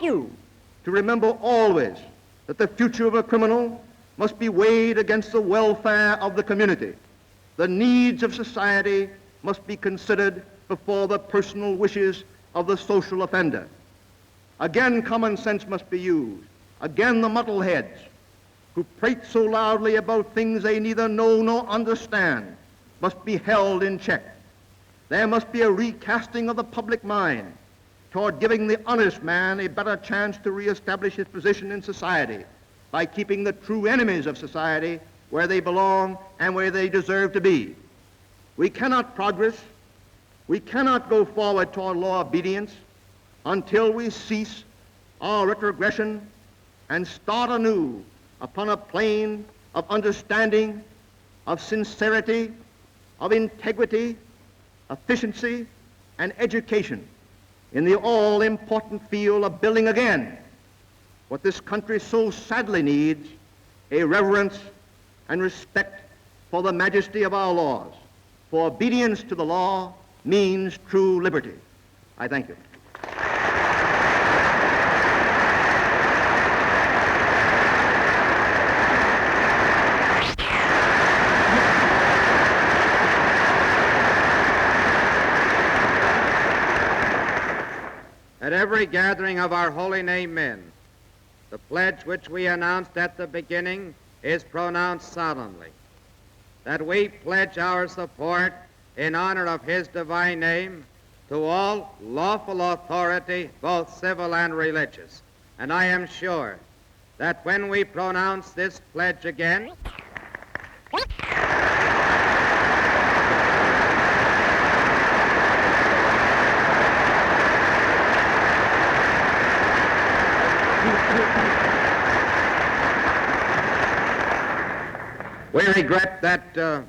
you to remember always that the future of a criminal must be weighed against the welfare of the community. The needs of society must be considered before the personal wishes of the social offender. Again, common sense must be used. Again, the muddleheads who prate so loudly about things they neither know nor understand must be held in check. There must be a recasting of the public mind toward giving the honest man a better chance to reestablish his position in society by keeping the true enemies of society where they belong and where they deserve to be. We cannot progress, we cannot go forward toward law obedience until we cease our retrogression and start anew upon a plane of understanding, of sincerity, of integrity, efficiency, and education in the all-important field of building again what this country so sadly needs, a reverence and respect for the majesty of our laws. For obedience to the law means true liberty. I thank you. At every gathering of our holy name men, the pledge which we announced at the beginning is pronounced solemnly, that we pledge our support in honor of his divine name to all lawful authority, both civil and religious. And I am sure that when we pronounce this pledge again, we regret that